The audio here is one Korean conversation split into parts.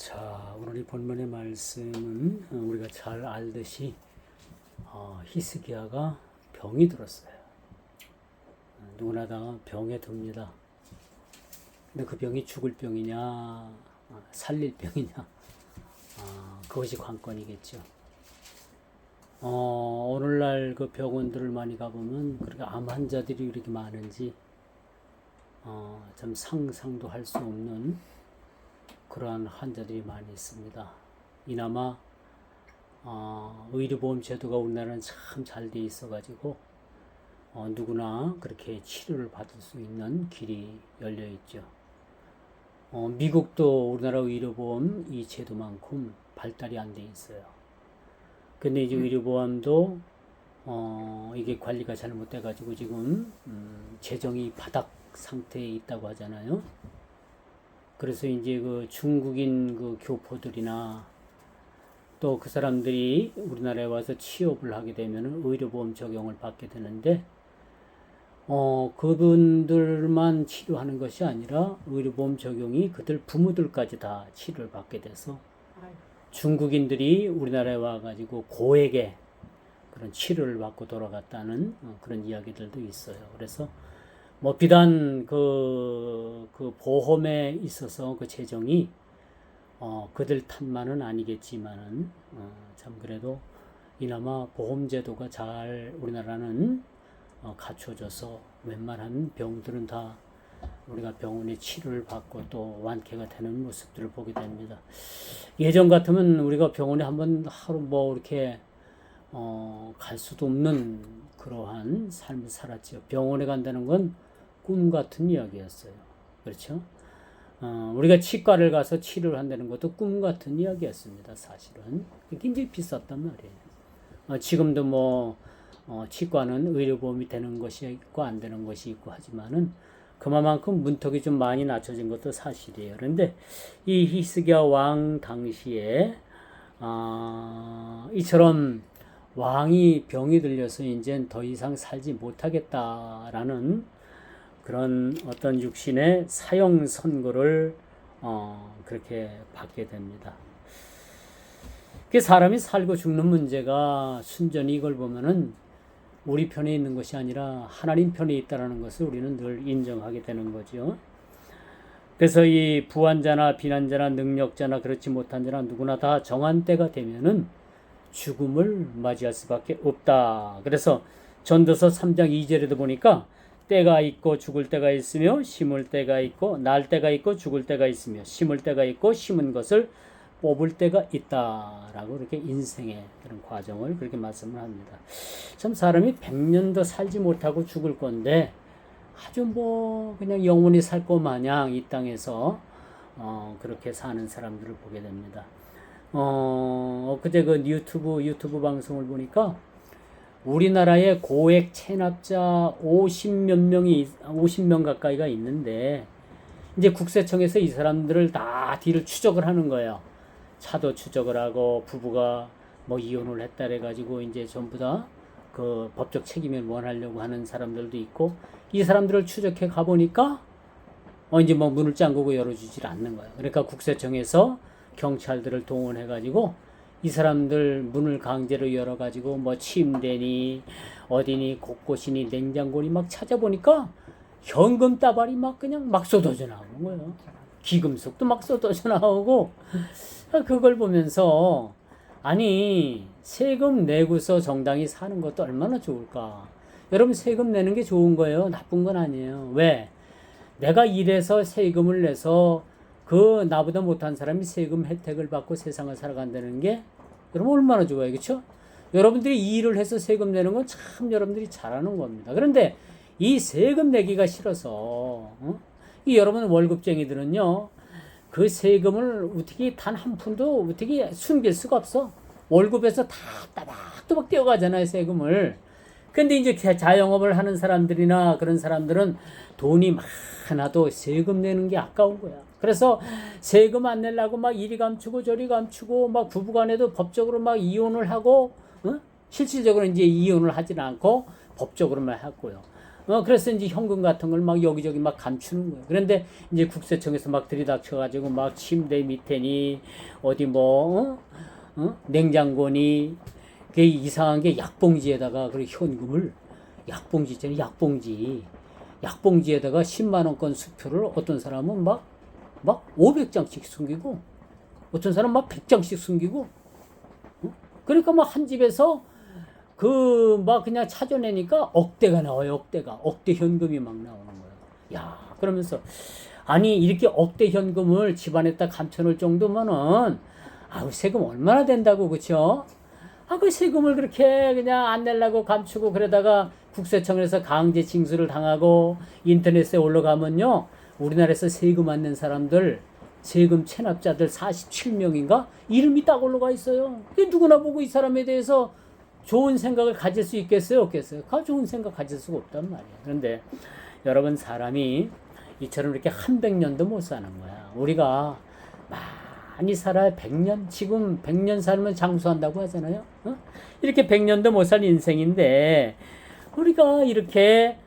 자, 오늘 이 본문의 말씀은 우리가 잘 알듯이 히스기야가 병이 들었어요. 누구나 다 병에 듭니다. 근데 그 병이 죽을 병이냐, 살릴 병이냐, 그것이 관건이겠죠. 오늘날 그 병원들을 많이 가보면 그렇게 암 환자들이 이렇게 많은지 참 상상도 할 수 없는 그러한 환자들이 많이 있습니다. 이나마 의료보험 제도가 우리나라는 참 잘 돼 있어가지고 누구나 그렇게 치료를 받을 수 있는 길이 열려 있죠. 미국도 우리나라 의료보험 이 제도만큼 발달이 안 돼 있어요. 근데 이제 의료보험도 이게 관리가 잘못돼가지고 지금 재정이 바닥 상태에 있다고 하잖아요. 그래서 이제 그 중국인 그 교포들이나 또 그 사람들이 우리나라에 와서 취업을 하게 되면 의료보험 적용을 받게 되는데 그분들만 치료하는 것이 아니라 의료보험 적용이 그들 부모들까지 다 치료를 받게 돼서 중국인들이 우리나라에 와가지고 고액의 그런 치료를 받고 돌아갔다는 그런 이야기들도 있어요. 그래서 뭐 비단 그 보험에 있어서 그 재정이 그들 탓만은 아니겠지만은 참 그래도 이나마 보험 제도가 잘 우리나라는 갖춰져서 웬만한 병들은 다 우리가 병원에 치료를 받고 또 완쾌가 되는 모습들을 보게 됩니다. 예전 같으면 우리가 병원에 한번 하루 뭐 이렇게 갈 수도 없는 그러한 삶을 살았죠. 병원에 간다는 건 꿈 같은 이야기였어요. 그렇죠? 우리가 치과를 가서 치료를 한다는 것도 꿈 같은 이야기였습니다. 사실은 굉장히 비쌌단 말이에요. 지금도 뭐 치과는 의료보험이 되는 것이 있고 안 되는 것이 있고 하지만은 그만큼 문턱이 좀 많이 낮춰진 것도 사실이에요. 그런데 이 히스기야 왕 당시에 이처럼 왕이 병이 들려서 이제 더 이상 살지 못하겠다라는 그런 어떤 육신의 사형 선고를 그렇게 받게 됩니다. 그 사람이 살고 죽는 문제가 순전히 이걸 보면은 우리 편에 있는 것이 아니라 하나님 편에 있다라는 것을 우리는 늘 인정하게 되는 거죠. 그래서 이 부한자나 비난자나 능력자나 그렇지 못한 자나 누구나 다 정한 때가 되면은 죽음을 맞이할 수밖에 없다. 그래서 전도서 3장 2절에도 보니까 때가 있고 죽을 때가 있으며 심을 때가 있고 날 때가 있고 죽을 때가 있으며 심을 때가 있고 심은 것을 뽑을 때가 있다라고 이렇게 인생의 그런 과정을 그렇게 말씀을 합니다. 참 사람이 100년도 살지 못하고 죽을 건데 아주 뭐 그냥 영원히 살 것 마냥 이 땅에서 그렇게 사는 사람들을 보게 됩니다. 그제 그 유튜브 방송을 보니까 우리나라에 고액 체납자 50명 가까이가 있는데 이제 국세청에서 이 사람들을 다 뒤를 추적을 하는 거예요. 차도 추적을 하고 부부가 뭐 이혼을 했다 해가지고 이제 전부 다 그 법적 책임을 원하려고 하는 사람들도 있고 이 사람들을 추적해 가보니까 이제 뭐 문을 잠그고 열어주질 않는 거예요. 그러니까 국세청에서 경찰들을 동원해가지고 이 사람들 문을 강제로 열어가지고 뭐 침대니 어디니 곳곳이니 냉장고니 막 찾아보니까 현금 따발이 막 그냥 막 쏟아져 나오는 거예요. 기금속도 막 쏟아져 나오고 그걸 보면서 아니 세금 내고서 정당히 사는 것도 얼마나 좋을까. 여러분 세금 내는 게 좋은 거예요. 나쁜 건 아니에요. 왜? 내가 일해서 세금을 내서 그 나보다 못한 사람이 세금 혜택을 받고 세상을 살아간다는 게 여러분 얼마나 좋아요. 그렇죠? 여러분들이 이 일을 해서 세금 내는 건 참 여러분들이 잘하는 겁니다. 그런데 이 세금 내기가 싫어서 이 여러분 월급쟁이들은요. 그 세금을 어떻게 단 한 푼도 어떻게 숨길 수가 없어. 월급에서 다 따박따박 떼어가잖아요. 세금을. 근데 이제 자영업을 하는 사람들이나 그런 사람들은 돈이 많아도 세금 내는 게 아까운 거야. 그래서 세금 안 내려고 막 이리 감추고 저리 감추고 막 부부간에도 법적으로 막 이혼을 하고 실질적으로 이제 이혼을 하진 않고 법적으로만 했고요. 그래서 이제 현금 같은 걸 막 여기저기 막 감추는 거예요. 그런데 이제 국세청에서 막 들이닥쳐가지고 막 침대 밑에니 어디 뭐 냉장고니 그 이상한 게 약봉지에다가 그 현금을 약봉지 있잖아요. 약봉지에다가 10만 원권 수표를 어떤 사람은 막 500장씩 숨기고 어떤 사람 막 100장씩 숨기고 그러니까 막 한 집에서 그 막 그냥 찾아내니까 억대가 나와요. 억대 현금이 막 나오는 거예요. 야, 그러면서 아니 이렇게 억대 현금을 집안에다 감춰놓을 정도면은 아우 세금 얼마나 된다고 그쵸? 그 세금을 그렇게 그냥 안 내려고 감추고 그러다가 국세청에서 강제 징수를 당하고 인터넷에 올라가면요 우리나라에서 세금 안 낸 사람들 세금 체납자들 47명인가 이름이 딱 올라가 있어요. 누구나 보고 이 사람에 대해서 좋은 생각을 가질 수 있겠어요? 없겠어요? 좋은 생각 가질 수가 없단 말이에요. 그런데 여러분 사람이 이처럼 이렇게 한 100년도 못 사는 거야. 우리가 많이 살아야 100년, 지금 100년 살면 장수한다고 하잖아요. 이렇게 100년도 못 살 인생인데 우리가 이렇게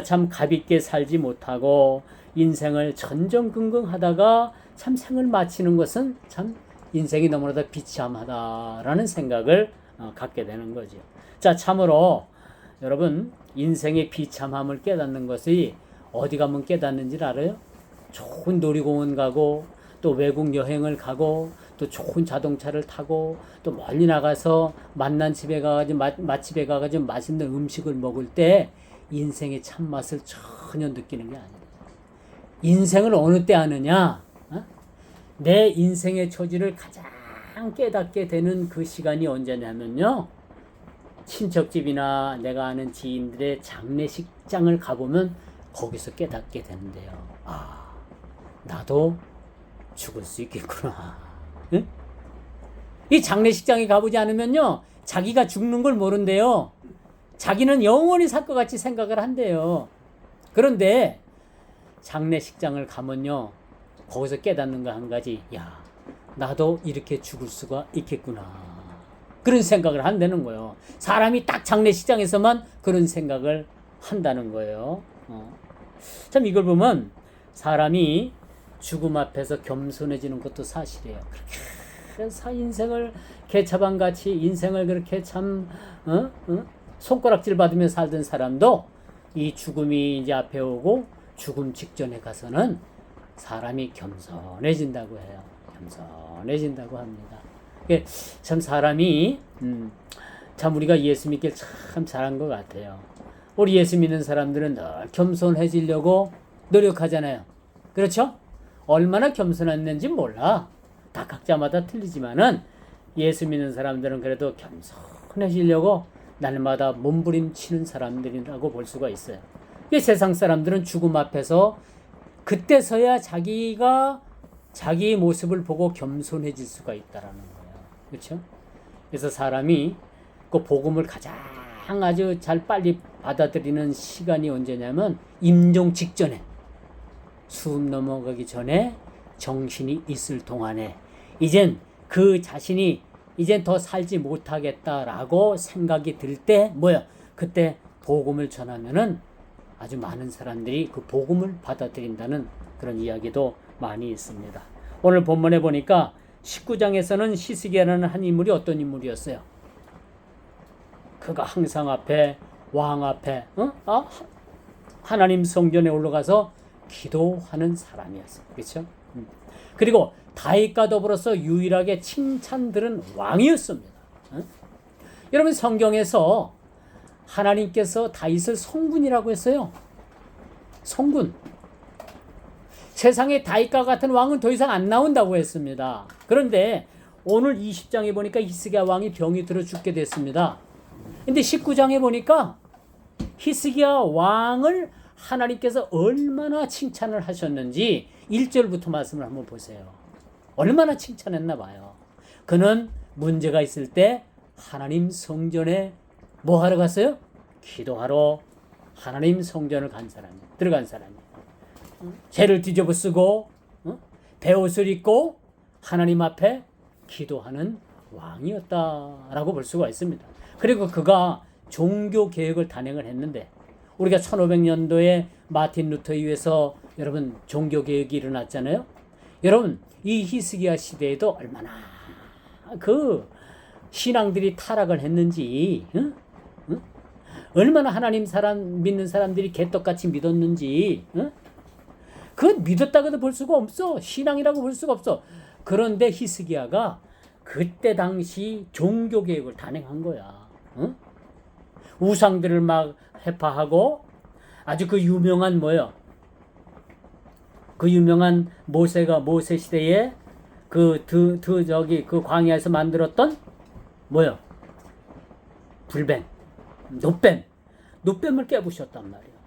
참 가볍게 살지 못하고 인생을 전전긍긍하다가 참 생을 마치는 것은 참 인생이 너무나도 비참하다라는 생각을 갖게 되는 거죠. 자, 참으로 여러분 인생의 비참함을 깨닫는 것이 어디 가면 깨닫는지 알아요? 좋은 놀이공원 가고 또 외국 여행을 가고 또 좋은 자동차를 타고 또 멀리 나가서 만난 집에 가가지고 맛집에 가가지고 맛있는 음식을 먹을 때 인생의 참맛을 전혀 느끼는 게 아니에요. 인생을 어느 때 아느냐? 내 인생의 처지를 가장 깨닫게 되는 그 시간이 언제냐면요. 친척집이나 내가 아는 지인들의 장례식장을 가보면 거기서 깨닫게 되는데요. 나도 죽을 수 있겠구나. 응? 이 장례식장에 가보지 않으면요. 자기가 죽는 걸 모른대요. 자기는 영원히 살 것 같이 생각을 한대요. 그런데 장례식장을 가면요. 거기서 깨닫는 거 한 가지. 나도 이렇게 죽을 수가 있겠구나. 그런 생각을 한다는 거예요. 사람이 딱 장례식장에서만 그런 생각을 한다는 거예요. 참 이걸 보면 사람이 죽음 앞에서 겸손해지는 것도 사실이에요. 그렇게 인생을 개차반같이 인생을 그렇게 참 손가락질 받으며 살던 사람도 이 죽음이 이제 앞에 오고 죽음 직전에 가서는 사람이 겸손해진다고 해요. 겸손해진다고 합니다. 참 사람이 참 우리가 예수 믿길 참 잘한 것 같아요. 우리 예수 믿는 사람들은 늘 겸손해지려고 노력하잖아요. 그렇죠? 얼마나 겸손했는지 몰라. 다 각자마다 틀리지만은 예수 믿는 사람들은 그래도 겸손해지려고 날마다 몸부림치는 사람들이라고 볼 수가 있어요. 세상 사람들은 죽음 앞에서 그때서야 자기가 자기의 모습을 보고 겸손해질 수가 있다라는 거예요. 그렇죠? 그래서 사람이 그 복음을 가장 아주 잘 빨리 받아들이는 시간이 언제냐면 임종 직전에 숨 넘어가기 전에 정신이 있을 동안에 이젠 그 자신이 이젠 더 살지 못하겠다라고 생각이 들 때 그때 복음을 전하면은 아주 많은 사람들이 그 복음을 받아들인다는 그런 이야기도 많이 있습니다. 오늘 본문에 보니까 19장에서는 히스기야라는 한 인물이 어떤 인물이었어요? 그가 항상 왕 앞에 하나님 성전에 올라가서 기도하는 사람이었어요. 그렇죠? 그리고 다윗과 더불어서 유일하게 칭찬 들은 왕이었습니다. 여러분 성경에서 하나님께서 다윗을 성군이라고 했어요. 성군. 세상에 다윗과 같은 왕은 더 이상 안 나온다고 했습니다. 그런데 오늘 20장에 보니까 히스기야 왕이 병이 들어 죽게 됐습니다. 근데 19장에 보니까 히스기야 왕을 하나님께서 얼마나 칭찬을 하셨는지 1절부터 말씀을 한번 보세요. 얼마나 칭찬했나 봐요. 그는 문제가 있을 때 하나님 성전에 뭐 하러 갔어요? 기도하러 하나님 성전을 들어간 사람이에요. 죄를 뒤집어쓰고 베옷을 입고 하나님 앞에 기도하는 왕이었다라고 볼 수가 있습니다. 그리고 그가 종교 개혁을 단행을 했는데 우리가 1500년도에 마틴 루터 이후에서 여러분 종교개혁이 일어났잖아요. 여러분 이 히스기야 시대에도 얼마나 그 신앙들이 타락을 했는지, 응? 응? 얼마나 하나님 믿는 사람들이 개떡같이 믿었는지, 응? 그 믿었다고도 볼 수가 없어. 신앙이라고 볼 수가 없어. 그런데 히스기야가 그때 당시 종교개혁을 단행한 거야. 응? 우상들을 막 해파하고 아주 그 유명한 그 유명한 모세 시대에 그 광야에서 만들었던 불뱀, 노뱀을 깨부셨단 말이야.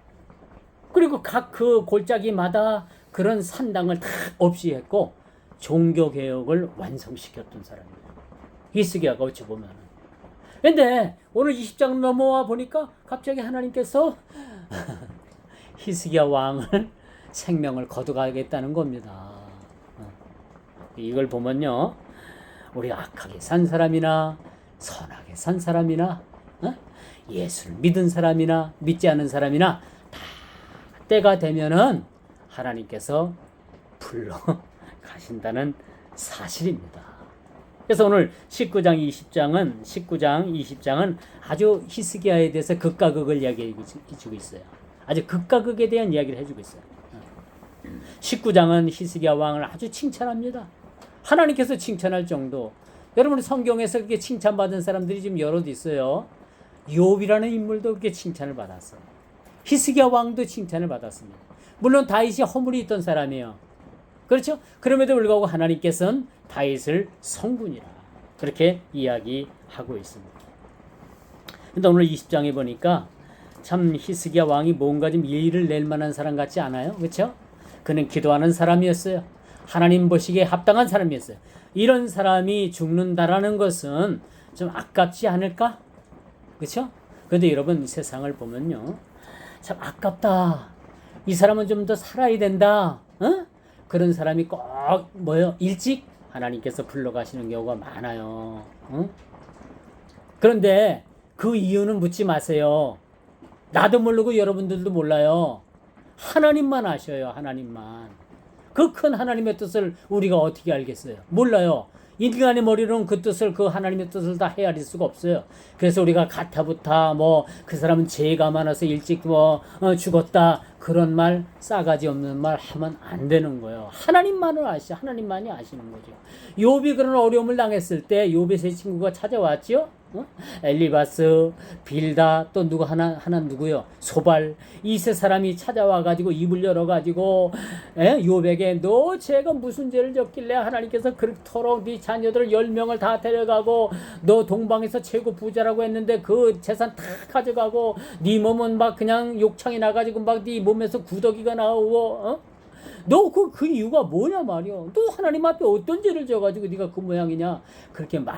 그리고 각 그 골짜기마다 그런 산당을 다 없이 했고 종교개혁을 완성시켰던 사람이에요. 히스기야가 어찌 보면은. 근데 오늘 20장 넘어와 보니까 갑자기 하나님께서 히스기야 왕을 생명을 거둬가겠다는 겁니다. 이걸 보면요, 우리 악하게 산 사람이나 선하게 산 사람이나 예수를 믿은 사람이나 믿지 않은 사람이나 다 때가 되면은 하나님께서 불러 가신다는 사실입니다. 그래서 오늘 19장 20장은 아주 히스기야에 대해서 극과 극을 이야기해주고 있어요. 아주 극과 극에 대한 이야기를 해주고 있어요. 19장은 히스기야 왕을 아주 칭찬합니다. 하나님께서 칭찬할 정도. 여러분 성경에서 그렇게 칭찬받은 사람들이 지금 여럿 있어요. 욥이라는 인물도 그렇게 칭찬을 받았어요. 히스기야 왕도 칭찬을 받았습니다. 물론 다윗이 허물이 있던 사람이에요. 그렇죠? 그럼에도 불구하고 하나님께서는 다윗을 성군이라 그렇게 이야기하고 있습니다. 근데 오늘 20장에 보니까 참 히스기야 왕이 뭔가 좀 일을 낼 만한 사람 같지 않아요? 그렇죠? 그는 기도하는 사람이었어요. 하나님 보시기에 합당한 사람이었어요. 이런 사람이 죽는다라는 것은 좀 아깝지 않을까? 그렇죠? 그런데 여러분 세상을 보면요, 참 아깝다. 이 사람은 좀 더 살아야 된다. 그런 사람이 꼭 일찍 하나님께서 불러가시는 경우가 많아요. 그런데 그 이유는 묻지 마세요. 나도 모르고 여러분들도 몰라요. 하나님만 아셔요. 하나님만. 그 큰 하나님의 뜻을 우리가 어떻게 알겠어요? 몰라요. 인간의 머리로는 그 뜻을, 그 하나님의 뜻을 다 헤아릴 수가 없어요. 그래서 우리가 가타부타 그 사람은 죄가 많아서 일찍 죽었다, 그런 말, 싸가지 없는 말 하면 안 되는 거예요. 하나님만을 하나님만이 아시는 거죠. 욥이 그런 어려움을 당했을 때 욥의 세 친구가 찾아왔죠. 엘리바스, 빌다, 또 누구 하나 누구요? 소발. 이 세 사람이 찾아와가지고 입을 열어가지고 욥에게 너 죄가 무슨 죄를 졌길래 하나님께서 그토록 네 자녀들 10명을 다 데려가고 너 동방에서 최고 부자라고 했는데 그 재산 다 가져가고 네 몸은 막 그냥 욕창이 나가지고 막 네 몸에서 구더기가 나오고 너 그 이유가 뭐냐 말이야. 너 하나님 앞에 어떤 죄를 져가지고 네가 그 모양이냐. 그렇게 막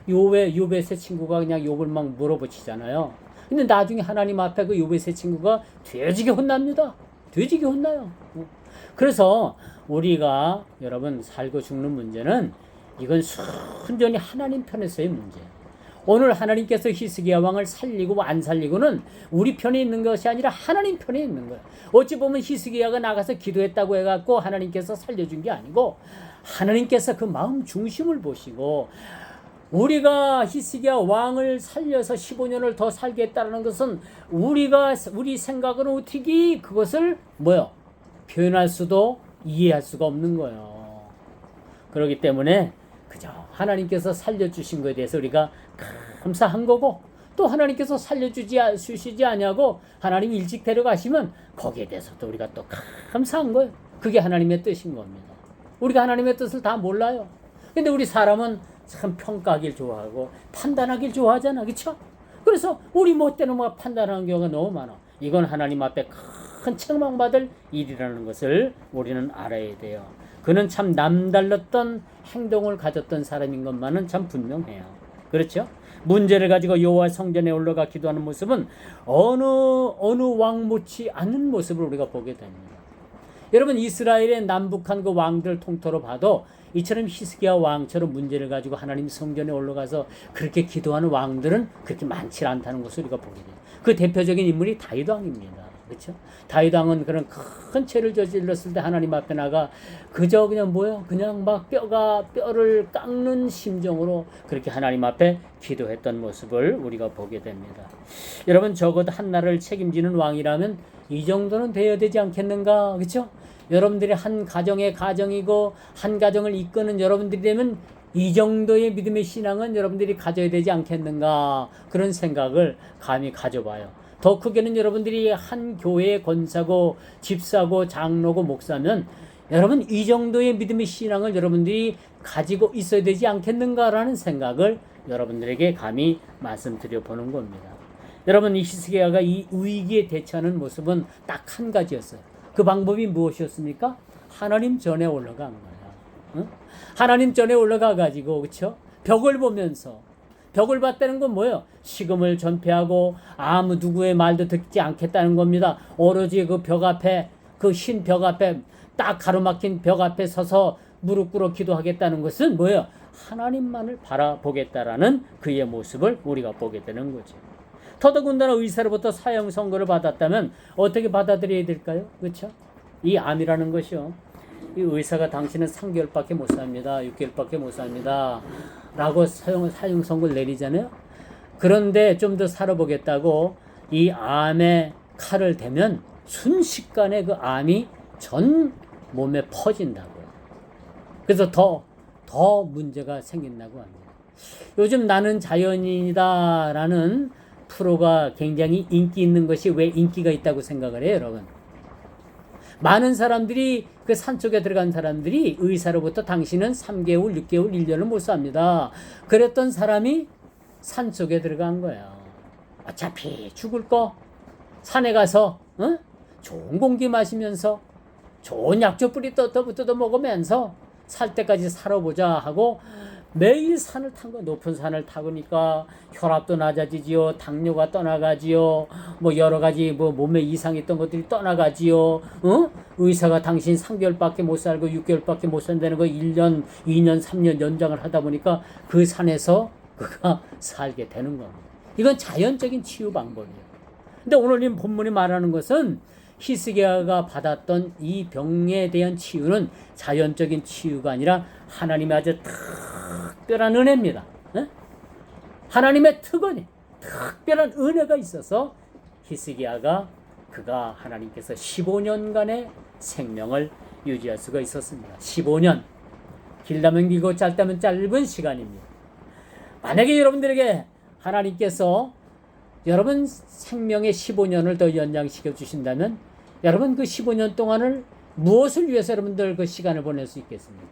욥의 세 친구가 그냥 욥을 막 물어붙이잖아요. 근데 나중에 하나님 앞에 그 욥의 세 친구가 돼지게 혼납니다. 돼지게 혼나요. 그래서 우리가 여러분 살고 죽는 문제는 이건 순전히 하나님 편에서의 문제예요. 오늘 하나님께서 히스기야 왕을 살리고 안 살리고는 우리 편에 있는 것이 아니라 하나님 편에 있는 거예요. 어찌 보면 히스기야가 나가서 기도했다고 해갖고 하나님께서 살려준 게 아니고 하나님께서 그 마음 중심을 보시고 우리가 히스기야 왕을 살려서 15년을 더 살겠다는 것은 우리 생각으로 어떻게 그것을 표현할 수도 이해할 수가 없는 거예요. 그렇기 때문에 그저 하나님께서 살려주신 것에 대해서 우리가 감사한 거고, 또 하나님께서 살려주시지 아니하고 하나님이 일찍 데려가시면 거기에 대해서도 우리가 또 감사한 거예요. 그게 하나님의 뜻인 겁니다. 우리가 하나님의 뜻을 다 몰라요. 근데 우리 사람은 참 평가하길 좋아하고 판단하길 좋아하잖아. 그렇죠? 그래서 우리 멋대로 판단하는 경우가 너무 많아. 이건 하나님 앞에 큰 책망받을 일이라는 것을 우리는 알아야 돼요. 그는 참 남달랐던 행동을 가졌던 사람인 것만은 참 분명해요. 그렇죠? 문제를 가지고 여호와 성전에 올라가 기도하는 모습은 어느 왕 못지 않는 모습을 우리가 보게 됩니다. 여러분 이스라엘의 남북한 그 왕들 통틀어 봐도 이처럼 히스기야 왕처럼 문제를 가지고 하나님 성전에 올라가서 그렇게 기도하는 왕들은 그렇게 많지 않다는 것을 우리가 보게 돼요. 그 대표적인 인물이 다윗 왕입니다. 그렇죠? 다윗 왕은 그런 큰 죄를 저질렀을 때 하나님 앞에 나가 그저 그냥 뭐요? 그냥 막 뼈를 깎는 심정으로 그렇게 하나님 앞에 기도했던 모습을 우리가 보게 됩니다. 여러분, 적어도 한 나라를 책임지는 왕이라면 이 정도는 되어야 되지 않겠는가? 그렇죠? 여러분들이 한 가정의 가정이고 한 가정을 이끄는 여러분들이 되면 이 정도의 믿음의 신앙은 여러분들이 가져야 되지 않겠는가? 그런 생각을 감히 가져봐요. 더 크게는 여러분들이 한 교회의 권사고 집사고 장로고 목사면 여러분 이 정도의 믿음의 신앙을 여러분들이 가지고 있어야 되지 않겠는가라는 생각을 여러분들에게 감히 말씀드려 보는 겁니다. 여러분, 이 히스기야가 이 위기에 대처하는 모습은 딱 한 가지였어요. 그 방법이 무엇이었습니까? 하나님 전에 올라간 거야. 하나님 전에 올라가 가지고, 그렇죠? 벽을 보면서, 벽을 봤다는 건 뭐예요? 식음을 전폐하고 아무 누구의 말도 듣지 않겠다는 겁니다. 오로지 그 벽 앞에, 그 흰 벽 앞에, 딱 가로막힌 벽 앞에 서서 무릎 꿇어 기도하겠다는 것은 뭐예요? 하나님만을 바라보겠다라는 그의 모습을 우리가 보게 되는 거죠. 더더군다나 의사로부터 사형 선고를 받았다면 어떻게 받아들여야 될까요? 그렇죠? 이 암이라는 것이요, 이 의사가 당신은 3개월밖에 못 삽니다, 6개월밖에 못 삽니다 라고 사형 선고를 내리잖아요. 그런데 좀 더 살아보겠다고 이 암에 칼을 대면 순식간에 그 암이 전 몸에 퍼진다고요. 그래서 더 문제가 생긴다고 합니다. 요즘 나는 자연인이다라는 프로가 굉장히 인기 있는 것이 왜 인기가 있다고 생각을 해요, 여러분? 많은 사람들이, 그 산속에 들어간 사람들이 의사로부터 당신은 3개월, 6개월, 1년을 못 삽니다. 그랬던 사람이 산속에 들어간 거야. 어차피 죽을 거 산에 가서 좋은 공기 마시면서 좋은 약초 뿌리 뜯어 먹으면서 살 때까지 살아보자 하고 매일 산을 탄 거, 높은 산을 타고니까 혈압도 낮아지지요, 당뇨가 떠나가지요, 뭐 여러 가지 뭐 몸에 이상이 있던 것들이 떠나가지요. 의사가 당신 3개월밖에 못 살고 6개월밖에 못 산다는 거 1년, 2년, 3년 연장을 하다 보니까 그 산에서 그가 살게 되는 겁니다. 이건 자연적인 치유 방법이에요. 근데 오늘 이 본문이 말하는 것은 히스기야가 받았던 이 병에 대한 치유는 자연적인 치유가 아니라 하나님의 아주 특별한 은혜입니다. 하나님의 특언이, 특별한 은혜가 있어서 히스기야가 그가 하나님께서 15년간의 생명을 유지할 수가 있었습니다. 15년. 길다면 길고 짧다면 짧은 시간입니다. 만약에 여러분들에게 하나님께서 여러분 생명의 15년을 더 연장시켜 주신다면 여러분 그 15년 동안을 무엇을 위해서 여러분들 그 시간을 보낼 수 있겠습니까?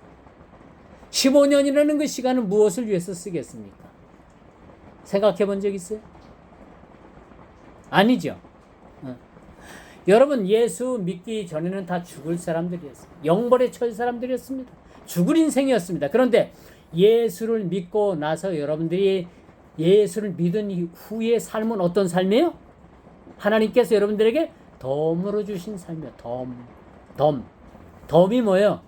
15년이라는 그 시간은 무엇을 위해서 쓰겠습니까? 생각해 본 적 있어요? 아니죠. 여러분, 예수 믿기 전에는 다 죽을 사람들이었어요. 영벌에 처할 사람들이었습니다. 죽을 인생이었습니다. 그런데 예수를 믿고 나서 여러분들이 예수를 믿은 후의 삶은 어떤 삶이에요? 하나님께서 여러분들에게 덤으로 주신 삶이에요. 덤이 뭐예요?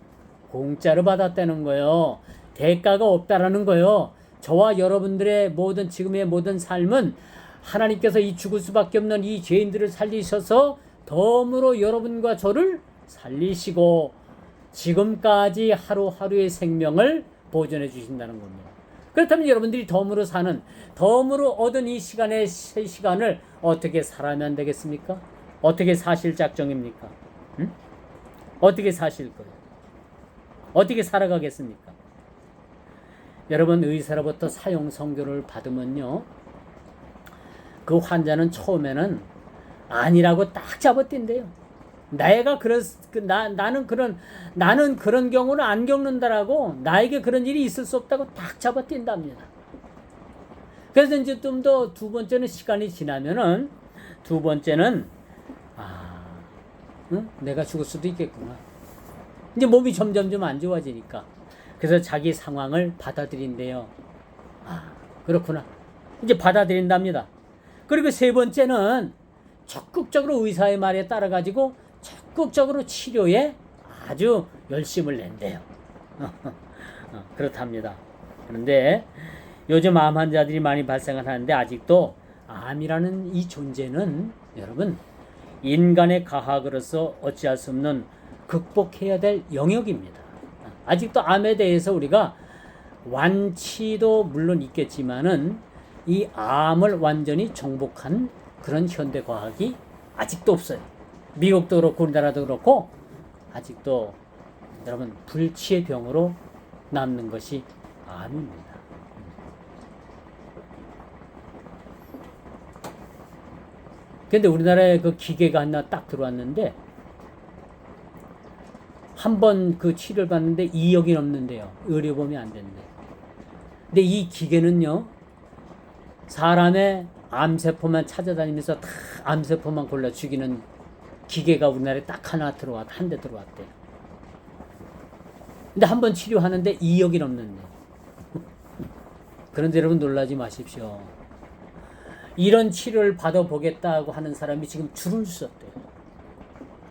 공짜로 받았다는 거예요. 대가가 없다라는 거예요. 저와 여러분들의 모든 지금의 모든 삶은 하나님께서 이 죽을 수밖에 없는 이 죄인들을 살리셔서 덤으로 여러분과 저를 살리시고 지금까지 하루하루의 생명을 보존해 주신다는 겁니다. 그렇다면 여러분들이 덤으로 사는, 덤으로 얻은 이 시간의 세 시간을 어떻게 살아면 되겠습니까? 어떻게 사실 작정입니까? 어떻게 사실 거예요? 어떻게 살아가겠습니까? 여러분, 의사로부터 사형 선고를 받으면요, 그 환자는 처음에는 아니라고 딱 잡아뛴대요. 나는 그런 경우는 안 겪는다라고, 나에게 그런 일이 있을 수 없다고 딱 잡아뛴답니다. 그래서 이제 좀 더 두 번째는 시간이 지나면은, 두 번째는 내가 죽을 수도 있겠구나. 이제 몸이 점점 좀 안 좋아지니까. 그래서 자기 상황을 받아들인대요. 그렇구나. 이제 받아들인답니다. 그리고 세 번째는 적극적으로 의사의 말에 따라가지고 적극적으로 치료에 아주 열심을 낸대요. 그렇답니다. 그런데 요즘 암 환자들이 많이 발생을 하는데 아직도 암이라는 이 존재는 여러분 인간의 과학으로서 어찌할 수 없는 극복해야 될 영역입니다. 아직도 암에 대해서 우리가 완치도 물론 있겠지만은 이 암을 완전히 정복한 그런 현대 과학이 아직도 없어요. 미국도 그렇고 우리나라도 그렇고 아직도 여러분 불치의 병으로 남는 것이 암입니다. 근데 우리나라에 그 기계가 하나 딱 들어왔는데 한 번 그 치료를 받는데 2억이 넘는데요. 의료보험이 안 된대. 근데 이 기계는요, 사람의 암세포만 찾아다니면서 다 암세포만 골라 죽이는 기계가 우리나라에 딱 하나 한 대 들어왔대요. 근데 한 번 치료하는데 2억이 넘는데. 그런데 여러분 놀라지 마십시오. 이런 치료를 받아보겠다고 하는 사람이 지금 줄을 섰대요.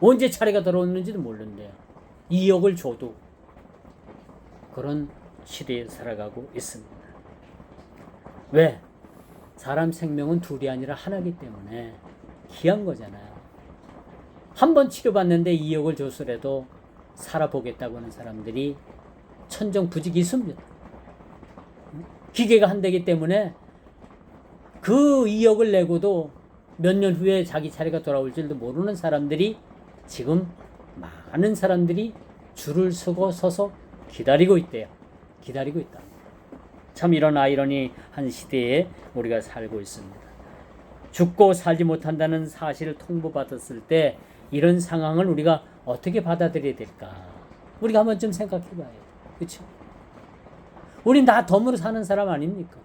언제 차례가 들어오는지도 모르는데요. 2억을 줘도 그런 시대에 살아가고 있습니다. 왜? 사람 생명은 둘이 아니라 하나이기 때문에 귀한 거잖아요. 한 번 치료받는데 2억을 줬으라도 살아보겠다고 하는 사람들이 천정부직이 있습니다. 기계가 한 대기 때문에 그 2억을 내고도 몇 년 후에 자기 차례가 돌아올 줄도 모르는 사람들이 지금 많은 사람들이 줄을 서서 기다리고 있대요. 기다리고 있다. 참 이런 아이러니한 시대에 우리가 살고 있습니다. 죽고 살지 못한다는 사실을 통보받았을 때 이런 상황을 우리가 어떻게 받아들여야 될까? 우리가 한번 좀 생각해 봐요. 그렇죠? 우린 다 덤으로 사는 사람 아닙니까?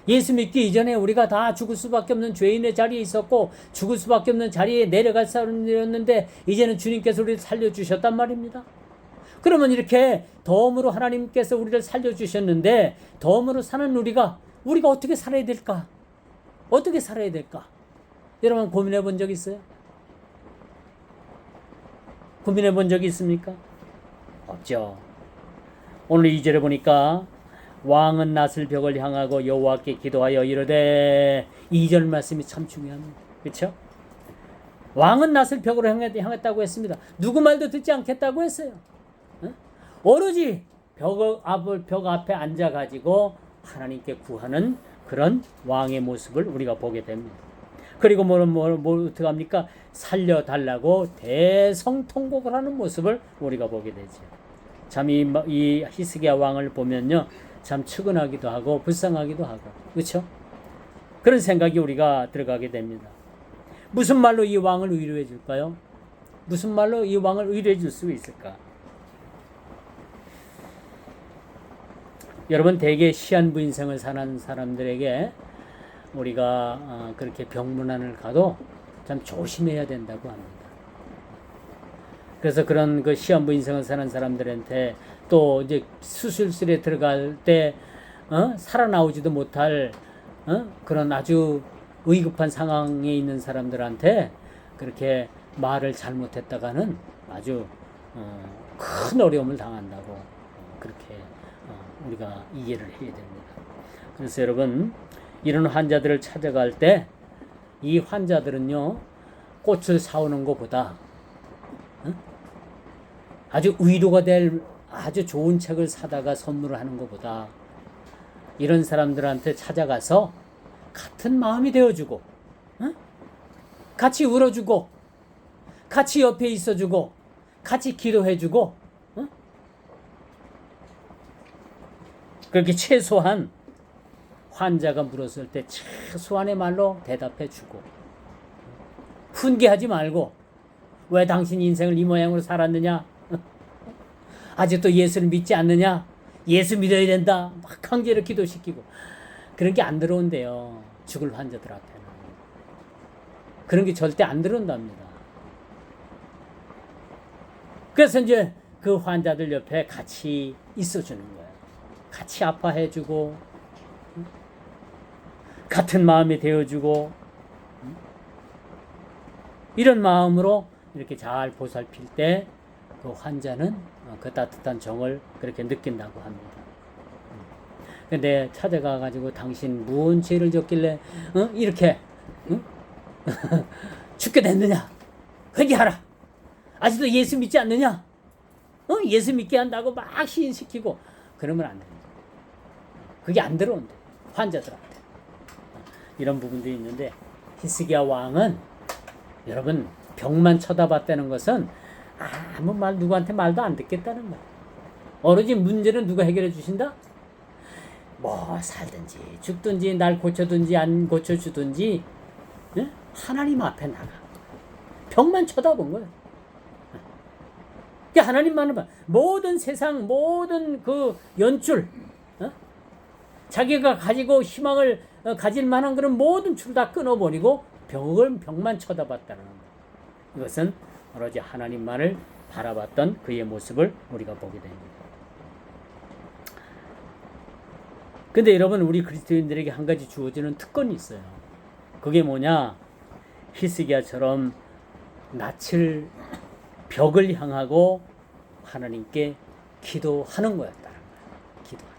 예수 믿기 이전에 우리가 다 죽을 수밖에 없는 죄인의 자리에 있었고 죽을 수밖에 없는 자리에 내려갈 사람이었는데 이제는 주님께서 우리를 살려주셨단 말입니다. 그러면 이렇게 덤으로 하나님께서 우리를 살려주셨는데 덤으로 사는 우리가 어떻게 살아야 될까? 어떻게 살아야 될까? 여러분 고민해 본 적 있어요? 고민해 본 적이 있습니까? 없죠. 오늘 2절에 보니까 왕은 낫을 벽을 향하고 여호와께 기도하여 이르되 2절 말씀이 참 중요합니다. 그렇죠? 왕은 낫을 벽으로 향했다고 했습니다. 누구 말도 듣지 않겠다고 했어요. 오로지 벽 앞에 앉아가지고 하나님께 구하는 그런 왕의 모습을 우리가 보게 됩니다. 그리고 뭘 어떻게 합니까? 살려달라고 대성통곡을 하는 모습을 우리가 보게 되죠. 참 이 히스기야 왕을 보면요, 참 측은하기도 하고 불쌍하기도 하고, 그렇죠? 그런 생각이 우리가 들어가게 됩니다. 무슨 말로 이 왕을 위로해 줄까요? 무슨 말로 이 왕을 위로해 줄 수 있을까? 여러분 대개 시한부 인생을 사는 사람들에게 우리가 그렇게 병문안을 가도 참 조심해야 된다고 합니다. 그래서 그런 그 시한부 인생을 사는 사람들한테 또 이제 수술실에 들어갈 때 살아나오지도 못할 그런 아주 위급한 상황에 있는 사람들한테 그렇게 말을 잘못했다가는 아주 큰 어려움을 당한다고 그렇게 우리가 이해를 해야 됩니다. 그래서 여러분 이런 환자들을 찾아갈 때 이 환자들은요 꽃을 사오는 것보다 아주 위로가 될 아주 좋은 책을 사다가 선물을 하는 것보다 이런 사람들한테 찾아가서 같은 마음이 되어주고 같이 울어주고 같이 옆에 있어주고 같이 기도해주고 그렇게 최소한 환자가 물었을 때 최소한의 말로 대답해주고 훈계하지 말고 왜 당신 인생을 이 모양으로 살았느냐? 아직도 예수를 믿지 않느냐? 예수 믿어야 된다. 막 강제로 기도시키고 그런 게 안 들어온대요. 죽을 환자들 앞에는. 그런 게 절대 안 들어온답니다. 그래서 이제 그 환자들 옆에 같이 있어주는 거예요. 같이 아파해주고 같은 마음이 되어주고 이런 마음으로 이렇게 잘 보살필 때 그 환자는 그 따뜻한 정을 그렇게 느낀다고 합니다. 근데 찾아가 가지고 당신 무슨 죄를 졌길래 이렇게 죽게 됐느냐? 회개하라. 아직도 예수 믿지 않느냐? 예수 믿게 한다고 막 시인시키고 그러면 안 됩니다. 그게 안 들어온대. 환자들한테. 이런 부분도 있는데 히스기야 왕은 여러분 병만 쳐다봤다는 것은 아무 말 누구한테 말도 안 듣겠다는 거야. 오로지 문제는 누가 해결해 주신다? 뭐 살든지 죽든지 날 고쳐든지 안 고쳐주든지 하나님 앞에 나가. 병만 쳐다본 거야. 하나님만은 봐. 모든 세상 모든 그 연출 자기가 가지고 희망을 가질 만한 그런 모든 줄 다 끊어버리고 병만 쳐다봤다는 거야. 이것은 오로지 하나님만을 바라봤던 그의 모습을 우리가 보게 됩니다. 근데 여러분 우리 그리스도인들에게 한 가지 주어지는 특권이 있어요. 그게 뭐냐? 히스기야처럼 낯을 벽을 향하고 하나님께 기도하는 거였다는 거예요. 기도하는.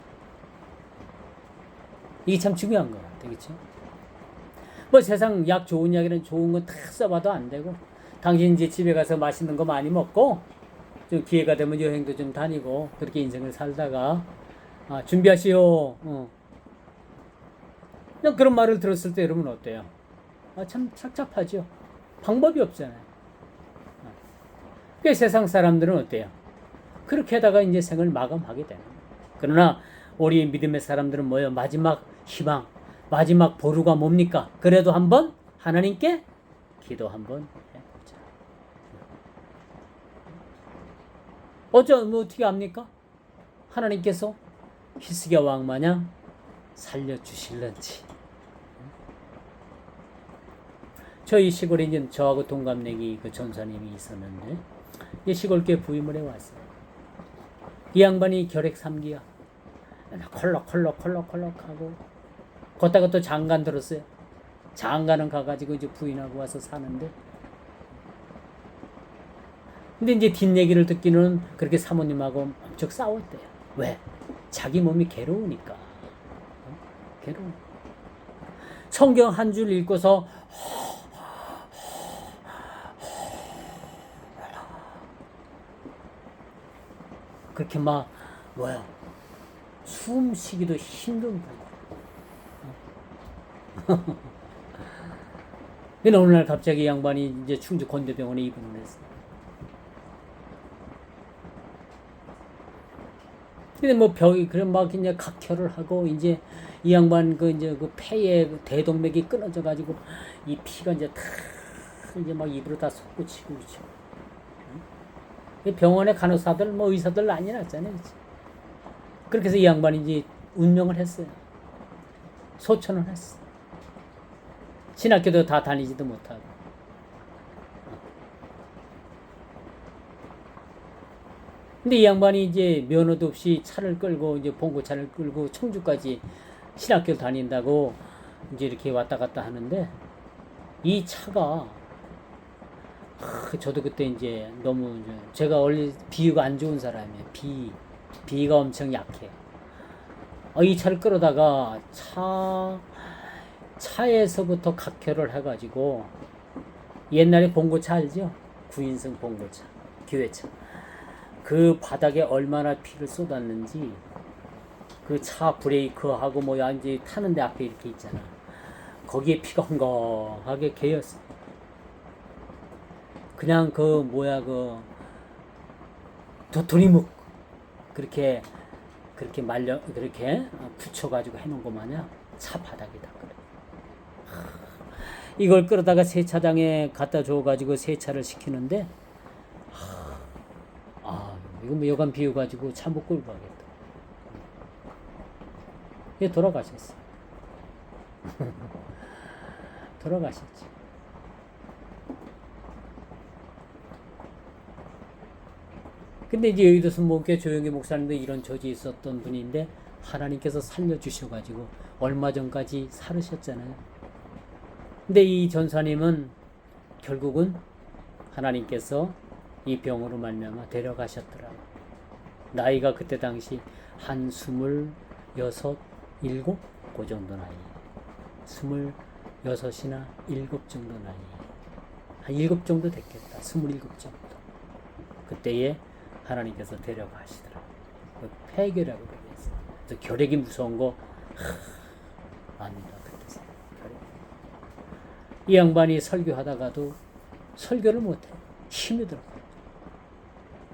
이게 참 중요한 것 같아요. 그렇죠? 뭐 세상 약 좋은 약이란 좋은 건 다 써봐도 안 되고 당신 이제 집에 가서 맛있는 거 많이 먹고 좀 기회가 되면 여행도 좀 다니고 그렇게 인생을 살다가 준비하시오. 그냥 그런 말을 들었을 때 여러분 어때요? 참 착잡하죠. 방법이 없잖아요. 그 세상 사람들은 어때요? 그렇게 하다가 이제 생을 마감하게 되는 거예요. 그러나 우리 믿음의 사람들은 뭐예요? 마지막 희망, 마지막 보루가 뭡니까? 그래도 한번 하나님께 기도 한번 해보자. 어떻게 합니까? 하나님께서 히스기야 왕 마냥 살려주실런지. 저희 시골에 이제 저하고 동갑내기 그 전사님이 있었는데 이 시골교회 부임을 해왔어요. 이 양반이 결핵 3기야. 컬럭하고 걷다가 또 장간 들었어요. 장가는 가가지고 이제 부인하고 와서 사는데 근데 이제 뒷얘기를 듣기는 그렇게 사모님하고 엄청 싸웠대요. 왜? 자기 몸이 괴로우니까. 괴로워. 성경 한 줄 읽고서 그렇게 막 숨 쉬기도 힘든 거야. 근데 어느 날 갑자기 양반이 이제 충주 건대병원에 입원을 했어. 근데 뭐 병이 그래 막 이제 각혈을 하고 이제 이 양반 그 폐에 대동맥이 끊어져 가지고 이 피가 이제 다 이제 막 입으로 다 솟구치고 있죠. 병원에 간호사들 뭐 의사들 난리 났잖아요. 그렇게 해서 이 양반이 이제 운명을 했어요. 소천을 했어. 신학교도 다 다니지도 못하고. 근데 이 양반이 이제 면허도 없이 차를 끌고 이제 봉고차를 끌고 청주까지 신학교를 다닌다고 이제 이렇게 왔다 갔다 하는데 이 차가 저도 그때 이제 너무 제가 원래 비위가 안 좋은 사람이에요. 비위가 엄청 약해요. 이 차를 끌어다가 차에서부터 각혈을 해가지고 옛날에 봉고차 알죠? 9인승 봉고차, 교회차. 그 바닥에 얼마나 피를 쏟았는지 그 차 브레이크하고 뭐 이제 타는데 앞에 이렇게 있잖아. 거기에 피가 헝거하게 개였어. 그냥 도토리묵 그렇게 말려 그렇게 붙여가지고 해놓은 거 마냥 차 바닥에다 그래. 이걸 끌어다가 세차장에 갖다 줘가지고 세차를 시키는데 이거 뭐 여간 비워가지고 차 못 끌고 가겠다. 얘 돌아가셨어. 돌아가셨지. 근데 이제 여의도 순복음교회 조영기 목사님도 이런 저지 있었던 분인데 하나님께서 살려주셔가지고 얼마 전까지 살으셨잖아요. 근데 이 전사님은 결국은 하나님께서 이 병으로 말미암아 데려가셨더라고요. 나이가 그때 당시 한 26, 7? 그 정도 나이. 26이나 7 정도 나이. 한 7 정도 됐겠다. 27 정도. 그때에 하나님께서 데려가시더라고요. 폐결이라고 그랬어요. 그래서 결핵이 무서운 거 압니다. 그때 결핵. 이 양반이 설교하다가도 설교를 못해. 힘이 들어.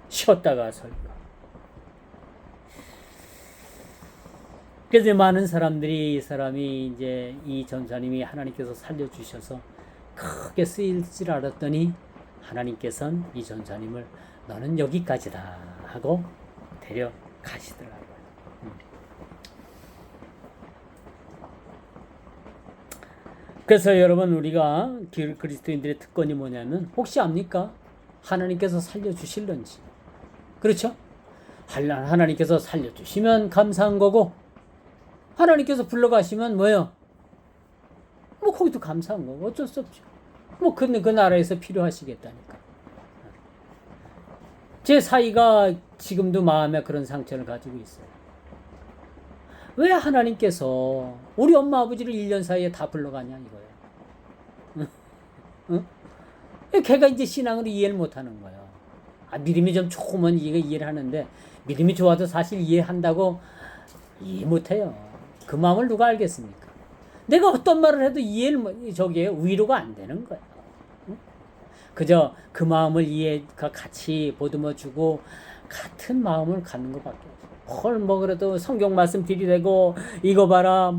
쉬었다가 설교. 그래서 많은 사람들이 이 사람이 이제 이 전사님이 하나님께서 살려주셔서 크게 쓰일 줄 알았더니 하나님께서는 이 전사님을 너는 여기까지다 하고 데려가시더라고요. 그래서 여러분 우리가 그리스도인들의 특권이 뭐냐면 혹시 압니까? 하나님께서 살려주실런지. 그렇죠? 하나님께서 살려주시면 감사한 거고 하나님께서 불러가시면 뭐예요? 뭐 거기도 감사한 거고 어쩔 수 없죠. 뭐 그 나라에서 필요하시겠다니까. 제 사이가 지금도 마음에 그런 상처를 가지고 있어요. 왜 하나님께서 우리 엄마 아버지를 1년 사이에 다 불러가냐 이거예요. 응? 걔가 이제 신앙으로 이해를 못하는 거예요. 믿음이 좀 조금은 이해를 하는데 믿음이 좋아도 사실 이해한다고 이해 못해요. 그 마음을 누가 알겠습니까? 내가 어떤 말을 해도 위로가 안 되는 거예요. 응? 그저 그 마음을 같이 보듬어주고 같은 마음을 갖는 것밖에 없어요. 뭐 그래도 성경 말씀 들이대고 이거 봐라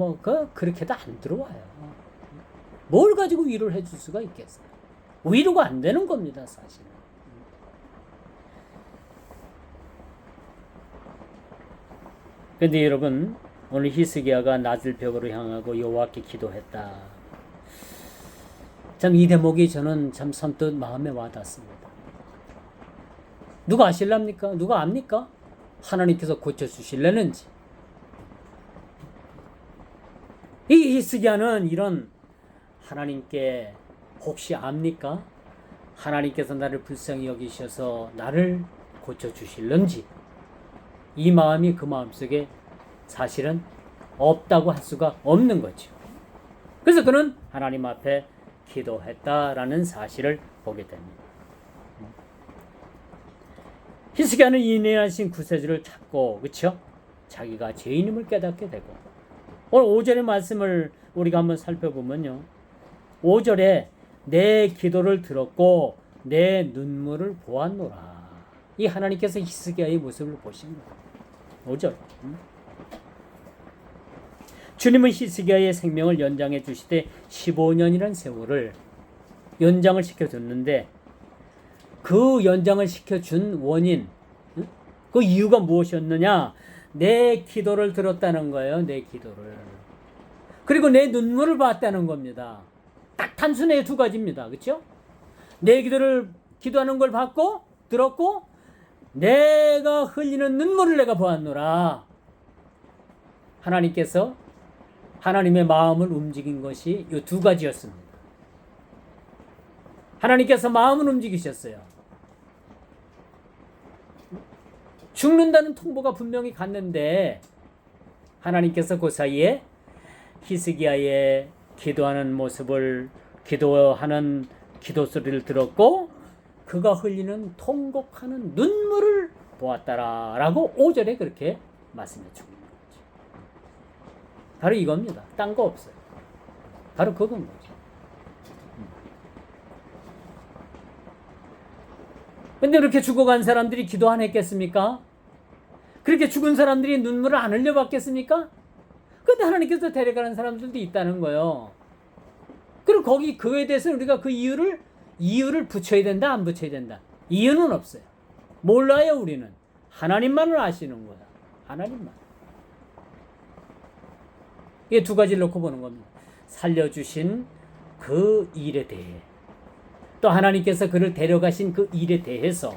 그렇게도 안 들어와요. 뭘 가지고 위로를 해줄 수가 있겠어요? 위로가 안 되는 겁니다, 사실은. 근데 여러분 오늘 히스기야가 낮을 벽으로 향하고 여호와께 기도했다. 참 이 대목이 저는 참 선뜻 마음에 와닿습니다. 누가 아실랍니까? 누가 압니까? 하나님께서 고쳐주실래는지. 이 히스기야는 이런 하나님께 혹시 압니까? 하나님께서 나를 불쌍히 여기셔서 나를 고쳐주실런지. 이 마음이 그 마음속에 사실은 없다고 할 수가 없는 거죠. 그래서 그는 하나님 앞에 기도했다라는 사실을 보게 됩니다. 히스기야는 인내하신 구세주를 찾고 그렇죠? 자기가 죄인임을 깨닫게 되고 오늘 5절의 말씀을 우리가 한번 살펴보면요. 5절에 내 기도를 들었고 내 눈물을 보았노라. 이 하나님께서 히스기야의 모습을 보신 거예요. 5절. 주님은 히스기야의 생명을 연장해 주시되 15년이라는 세월을 연장을 시켜줬는데 그 연장을 시켜준 원인, 그 이유가 무엇이었느냐? 내 기도를 들었다는 거예요. 내 기도를. 그리고 내 눈물을 봤다는 겁니다. 딱 단순히 두 가지입니다. 그렇죠? 내 기도를 기도하는 걸 봤고 들었고 내가 흘리는 눈물을 내가 보았노라. 하나님께서 하나님의 마음을 움직인 것이 이 두 가지였습니다. 하나님께서 마음을 움직이셨어요. 죽는다는 통보가 분명히 갔는데 하나님께서 그 사이에 히스기야의 기도하는 모습을 기도하는 기도 소리를 들었고 그가 흘리는 통곡하는 눈물을 보았다라고 5절에 그렇게 말씀해 주고 있는 거죠. 바로 이겁니다. 딴 거 없어요. 바로 그건 거죠. 근데 그렇게 죽어간 사람들이 기도 안 했겠습니까? 그렇게 죽은 사람들이 눈물을 안 흘려봤겠습니까? 근데 하나님께서 데려가는 사람들도 있다는 거예요. 그리고 그에 대해서 우리가 그 이유를 붙여야 된다, 안 붙여야 된다. 이유는 없어요. 몰라요, 우리는. 하나님만을 아시는 거야. 하나님만. 이게 두 가지를 놓고 보는 겁니다. 살려주신 그 일에 대해. 또 하나님께서 그를 데려가신 그 일에 대해서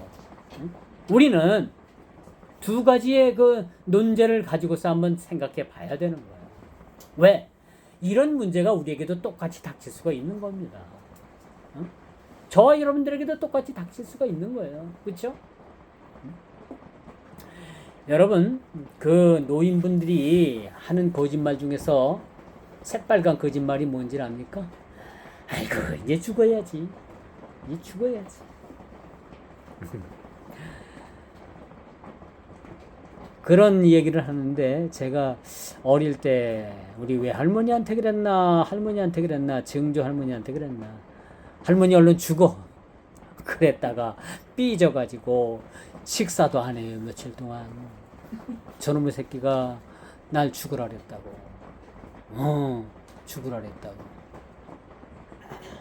우리는 두 가지의 그 논제를 가지고서 한번 생각해 봐야 되는 거예요. 왜? 이런 문제가 우리에게도 똑같이 닥칠 수가 있는 겁니다. 저와 여러분들에게도 똑같이 닥칠 수가 있는 거예요. 그렇죠? 여러분, 그 노인분들이 하는 거짓말 중에서 새빨간 거짓말이 뭔지 압니까? 아이고, 이제 죽어야지. 이제 죽어야지. 그런 얘기를 하는데, 제가 어릴 때 우리 외할머니한테 그랬나 할머니한테 그랬나 증조 할머니한테 그랬나, 할머니 얼른 죽어 그랬다가 삐져가지고 식사도 안 해요, 며칠 동안. 저놈의 새끼가 날 죽으라 그랬다고. 죽으라 그랬다고.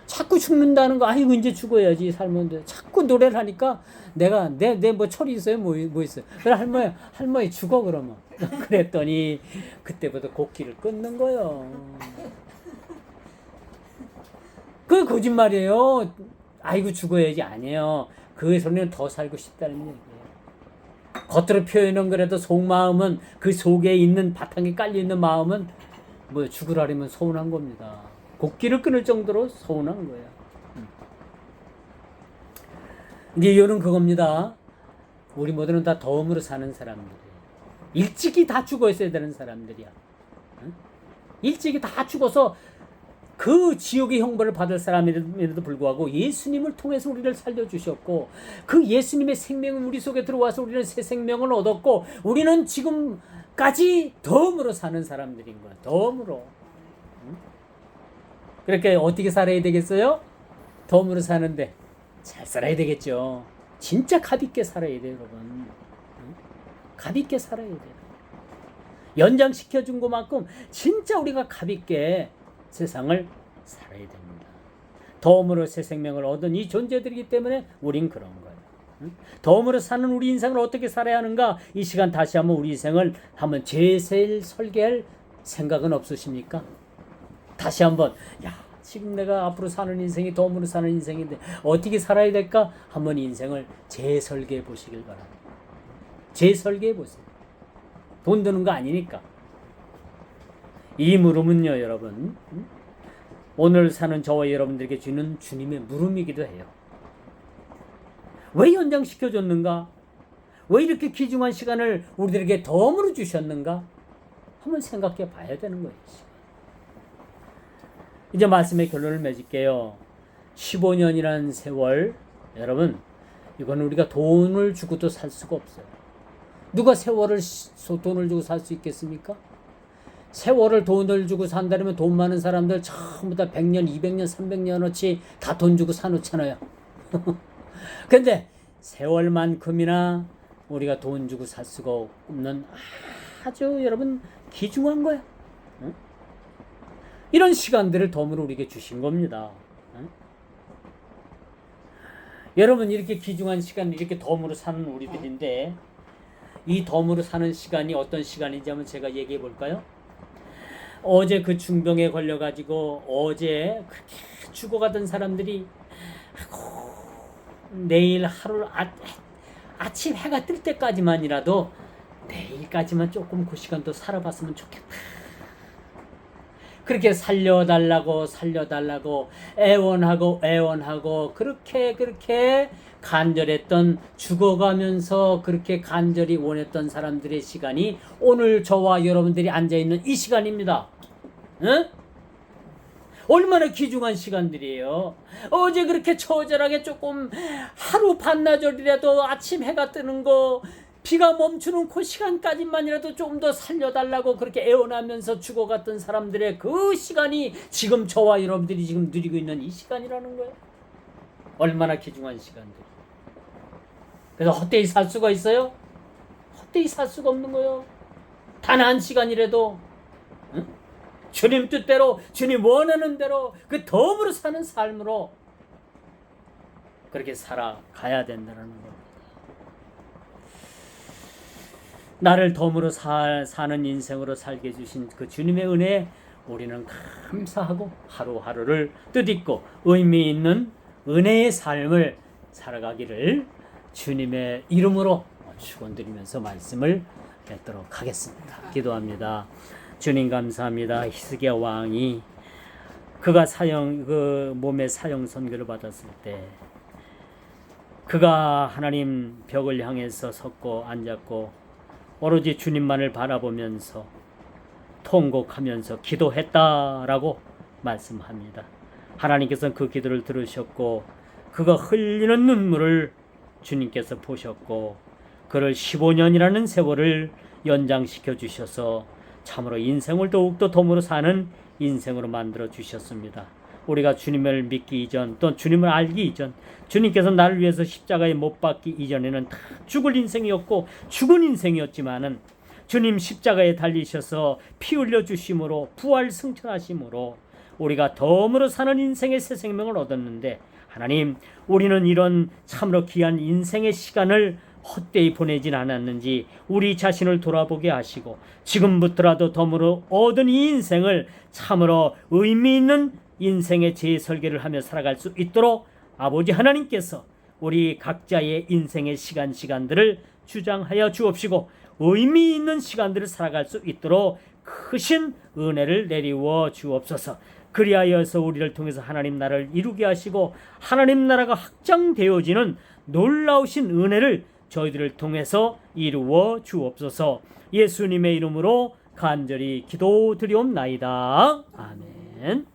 자꾸 죽는다는 거, 아이고 이제 죽어야지 살면데, 자꾸 노래를 하니까 내가 내 뭐 철이 있어요, 뭐 있어요. 그래, 할머니 죽어 그러면. 그랬더니 그때부터 곡기를 끊는 거예요. 그 거짓말이에요. 아이고 죽어야지 아니에요. 그 소리는 더 살고 싶다는 얘기예요. 겉으로 표현은 그래도 속마음은, 그 속에 있는 바탕에 깔려 있는 마음은 뭐 죽으라면 서운한 겁니다. 곡기를 끊을 정도로 서운한 거예요. 이제 이유는 그겁니다. 우리 모두는 다 덤으로 사는 사람들이에요. 일찍이 다 죽어 있어야 되는 사람들이야. 일찍이 다 죽어서 그 지옥의 형벌을 받을 사람임에도 불구하고 예수님을 통해서 우리를 살려주셨고, 그 예수님의 생명은 우리 속에 들어와서 우리는 새 생명을 얻었고, 우리는 지금까지 덤으로 사는 사람들인 거야. 덤으로. 그렇게 어떻게 살아야 되겠어요? 덤으로 사는데 잘 살아야 되겠죠. 진짜 가볍게 살아야 돼요, 여러분. 가볍게 살아야 돼요. 연장시켜준 것만큼 진짜 우리가 가볍게 세상을 살아야 됩니다. 덤으로 새 생명을 얻은 이 존재들이기 때문에 우린 그런 거예요. 덤으로 사는 우리 인생을 어떻게 살아야 하는가? 이 시간 다시 한번 우리 인생을 한번 설계할 생각은 없으십니까? 다시 한번, 지금 내가 앞으로 사는 인생이 덤으로 사는 인생인데 어떻게 살아야 될까? 한번 인생을 재설계해 보시길 바랍니다. 재설계해 보세요. 돈 드는 거 아니니까. 이 물음은요, 여러분, 오늘 사는 저와 여러분들에게 주는 주님의 물음이기도 해요. 왜 연장시켜줬는가? 왜 이렇게 귀중한 시간을 우리들에게 덤으로 주셨는가? 한번 생각해 봐야 되는 거예요. 이제 말씀의 결론을 맺을게요. 15년이라는 세월, 여러분, 이거는 우리가 돈을 주고도 살 수가 없어요. 누가 세월을 돈을 주고 살 수 있겠습니까? 세월을 돈을 주고 산다면 돈 많은 사람들 전부 다 100년, 200년, 300년어치 다 돈 주고 사놓잖아요. 근데 세월만큼이나 우리가 돈 주고 살 수가 없는 아주 여러분 귀중한 거야. 이런 시간들을 덤으로 우리에게 주신 겁니다. 여러분, 이렇게 귀중한 시간, 이렇게 덤으로 사는 우리들인데, 이 덤으로 사는 시간이 어떤 시간인지 한번 제가 얘기해 볼까요? 어제 그 중병에 걸려가지고 어제 그렇게 죽어가던 사람들이 내일 하루 아침 해가 뜰 때까지만이라도 내일까지만 조금 그 시간 더 살아봤으면 좋겠다. 그렇게 살려달라고 애원하고 그렇게 간절했던, 죽어가면서 그렇게 간절히 원했던 사람들의 시간이 오늘 저와 여러분들이 앉아있는 이 시간입니다. 응? 얼마나 귀중한 시간들이에요. 어제 그렇게 처절하게 조금 하루 반나절이라도 아침 해가 뜨는 거, 비가 멈추는 그 시간까지만이라도 좀 더 살려달라고 그렇게 애원하면서 죽어갔던 사람들의 그 시간이 지금 저와 여러분들이 지금 누리고 있는 이 시간이라는 거예요. 얼마나 귀중한 시간들. 그래서 헛되이 살 수가 있어요? 헛되이 살 수가 없는 거예요. 단 한 시간이라도 주님 뜻대로, 주님 원하는 대로 그 덤으로 사는 삶으로 그렇게 살아가야 된다는 겁니다. 나를 덤으로 사는 인생으로 살게 해주신 그 주님의 은혜에 우리는 감사하고 하루하루를 뜻있고 의미 있는 은혜의 삶을 살아가기를 주님의 이름으로 축원드리면서 말씀을 맺도록 하겠습니다. 기도합니다. 주님 감사합니다. 히스기야 왕이 그가 그 몸의 사형 선고를 받았을 때 그가 하나님 벽을 향해서 섰고 앉았고 오로지 주님만을 바라보면서 통곡하면서 기도했다라고 말씀합니다. 하나님께서는 그 기도를 들으셨고 그가 흘리는 눈물을 주님께서 보셨고 그를 15년이라는 세월을 연장시켜 주셔서 참으로 인생을 더욱더 덤으로 사는 인생으로 만들어 주셨습니다. 우리가 주님을 믿기 이전 또 주님을 알기 이전 주님께서 나를 위해서 십자가에 못 박기 이전에는 다 죽을 인생이었고 죽은 인생이었지만은 주님 십자가에 달리셔서 피 흘려 주심으로 부활 승천하심으로 우리가 덤으로 사는 인생의 새 생명을 얻었는데 하나님 우리는 이런 참으로 귀한 인생의 시간을 헛되이 보내진 않았는지 우리 자신을 돌아보게 하시고 지금부터라도 덤으로 얻은 이 인생을 참으로 의미 있는 인생의 재설계를 하며 살아갈 수 있도록 아버지 하나님께서 우리 각자의 인생의 시간들을 주장하여 주옵시고 의미 있는 시간들을 살아갈 수 있도록 크신 은혜를 내리워 주옵소서. 그리하여서 우리를 통해서 하나님 나라를 이루게 하시고 하나님 나라가 확장되어지는 놀라우신 은혜를 저희들을 통해서 이루어 주옵소서. 예수님의 이름으로 간절히 기도드리옵나이다. 아멘.